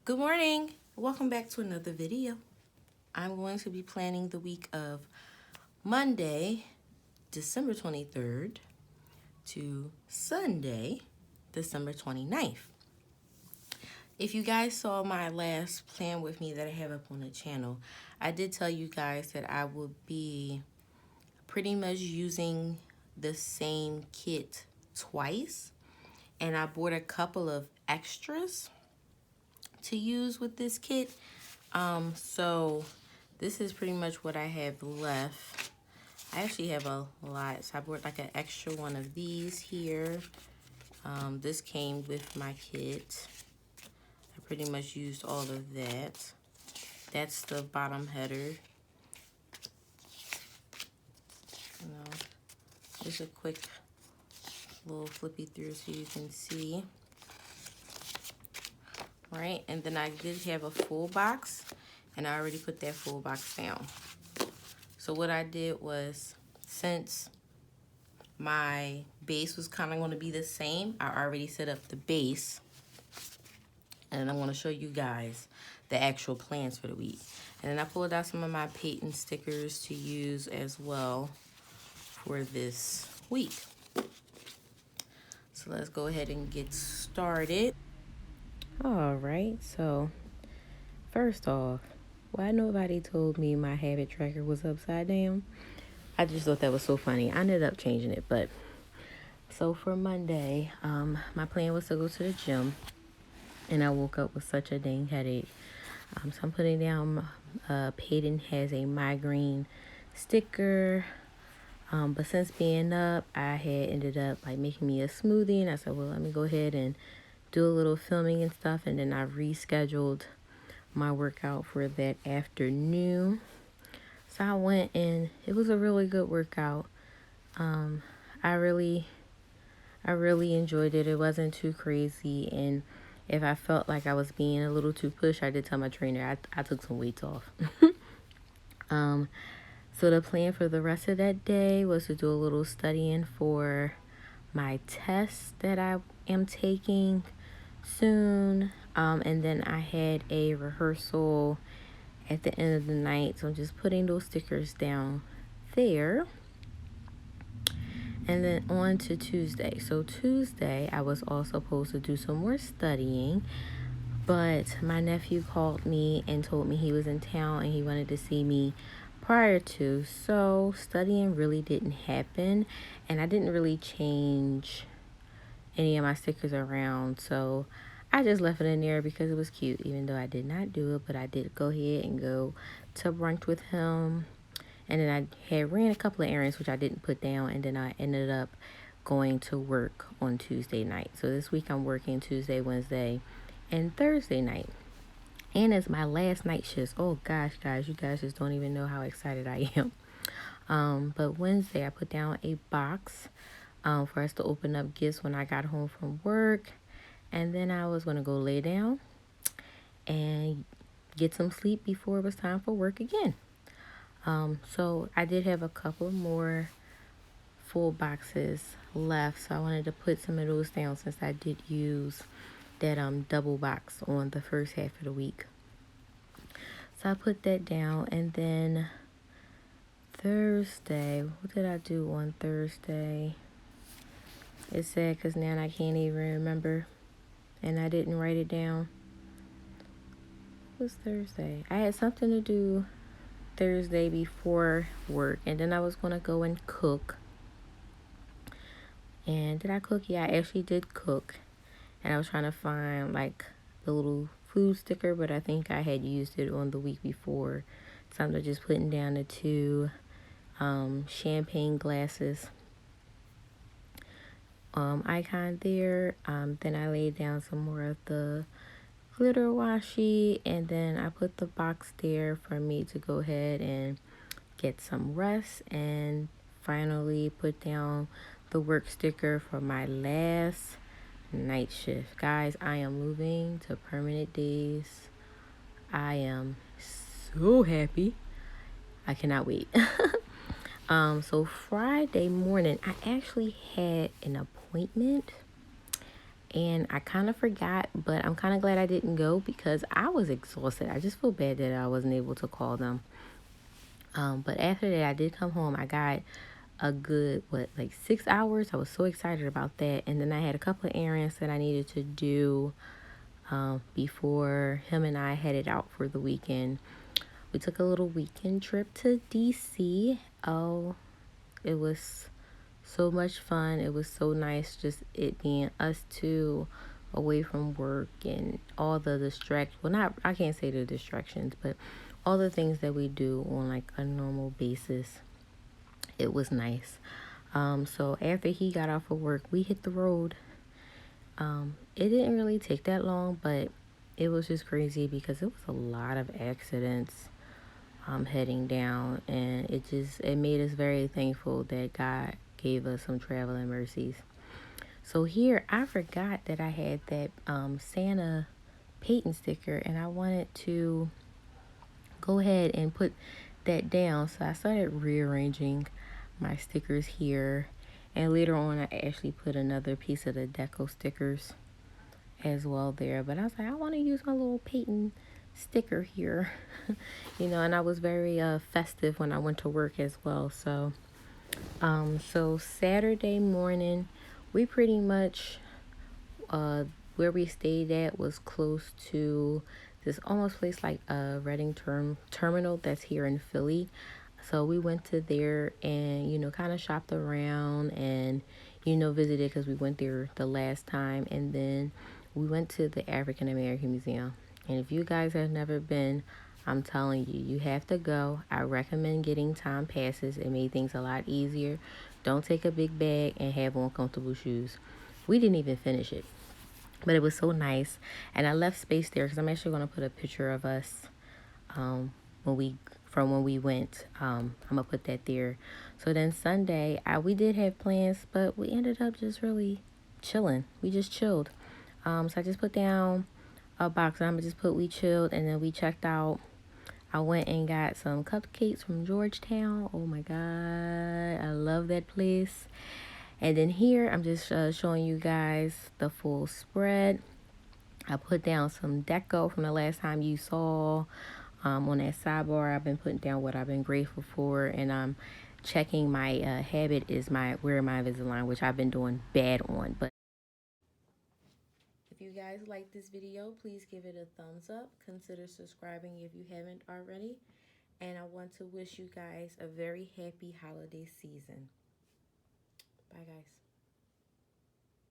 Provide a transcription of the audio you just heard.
Good morning. Welcome back to another video. I'm going to be planning the week of Monday, December 23rd to Sunday, December 29th. If you guys saw my last plan with me that I have up on the channel, I did tell you guys that I would be pretty much using the same kit twice, and I bought a couple of extras to use with this kit. So this is pretty much what I have left. I actually have a lot, so I bought like an extra one of these here. This came with my kit. I pretty much used all of that. That's the bottom header. Just a quick little flippy through so you can see. Right, and then I did have a full box, and I already put that full box down. So what I did was, since my base was kind of going to be the same, I already set up the base, and I'm going to show you guys the actual plans for the week. And then I pulled out some of my patent stickers to use as well for this week. So let's go ahead and get started. All right, so first off, why nobody told me my habit tracker was upside down? I just thought that was so funny. I ended up changing it, but so for Monday, my plan was to go to the gym, and I woke up with such a dang headache. So I'm putting down Peyton has a migraine sticker. But since being up, I had ended up like making me a smoothie, and I said, well, let me go ahead and do a little filming and stuff, and then I rescheduled my workout for that afternoon. So I went, and it was a really good workout. I really enjoyed it. It wasn't too crazy, and if I felt like I was being a little too pushed, I did tell my trainer I took some weights off. So the plan for the rest of that day was to do a little studying for my test that I am taking soon. And then I had a rehearsal at the end of the night. So I'm just putting those stickers down there. And then on to Tuesday. So Tuesday, I was also supposed to do some more studying, but my nephew called me and told me he was in town and he wanted to see me prior to. So studying really didn't happen, and I didn't really change any of my stickers around. So I just left it in there because it was cute, even though I did not do it, but I did go ahead and go to brunch with him. And then I had ran a couple of errands, which I didn't put down, and then I ended up going to work on Tuesday night. So this week I'm working Tuesday, Wednesday, and Thursday night. And it's my last night shift. Oh gosh, guys, you guys just don't even know how excited I am. But Wednesday I put down a box for us to open up gifts when I got home from work. And then I was going to go lay down and get some sleep before it was time for work again. So I did have a couple more full boxes left, so I wanted to put some of those down since I did use that double box on the first half of the week. So I put that down, and then Thursday, what did I do on Thursday? It's sad because now I can't even remember, and I didn't write it down. What was Thursday? I had something to do Thursday before work, and then I was going to go and cook. And did I cook? Yeah, I actually did cook. And I was trying to find like the little food sticker, but I think I had used it on the week before. So I'm just putting down the 2 champagne glasses icon there. Then I laid down some more of the glitter washi, and then I put the box there for me to go ahead and get some rest, and finally put down the work sticker for my last night shift. Guys, I am moving to permanent days. I am so happy. I cannot wait. So Friday morning, I actually had an appointment, and I kind of forgot, but I'm kind of glad I didn't go because I was exhausted. I just feel bad that I wasn't able to call them. But after that, I did come home. I got a good, like 6 hours. I was so excited about that. And then I had a couple of errands that I needed to do before him and I headed out for the weekend. We took a little weekend trip to DC. Oh, it was so much fun. It was so nice just it being us two away from work and all the distractions. Well, not, I can't say the distractions, but all the things that we do on like a normal basis. It was nice. So after he got off of work, we hit the road. It didn't really take that long, but it was just crazy because it was a lot of accidents heading down, and it made us very thankful that God gave us some traveling mercies. So here, I forgot that I had that Santa patent sticker, and I wanted to go ahead and put that down. So I started rearranging my stickers here, and later on I actually put another piece of the deco stickers as well there. But I was like, I want to use my little patent sticker here. And I was very festive when I went to work as well. So Saturday morning, we pretty much where we stayed at was close to this almost place like a Reading terminal that's here in Philly. So we went to there and, kind of shopped around and, visited because we went there the last time. And then we went to the African American Museum. And if you guys have never been, I'm telling you, you have to go. I recommend getting time passes. It made things a lot easier. Don't take a big bag and have on comfortable shoes. We didn't even finish it, but it was so nice. And I left space there because I'm actually going to put a picture of us um, when we went. I'm gonna put that there. So then Sunday, we did have plans, but we ended up just really chilling. We just chilled. So I just put down a box. I'm gonna just put we chilled, and then we checked out. I went and got some cupcakes from Georgetown. Oh my God, I love that place. And then here, I'm just showing you guys the full spread. I put down some deco from the last time you saw. On that sidebar, I've been putting down what I've been grateful for, and I'm checking my habit is my wear my Invisalign, which I've been doing bad on. But if you guys like this video, please give it a thumbs up. Consider subscribing if you haven't already. And I want to wish you guys a very happy holiday season. Bye, guys.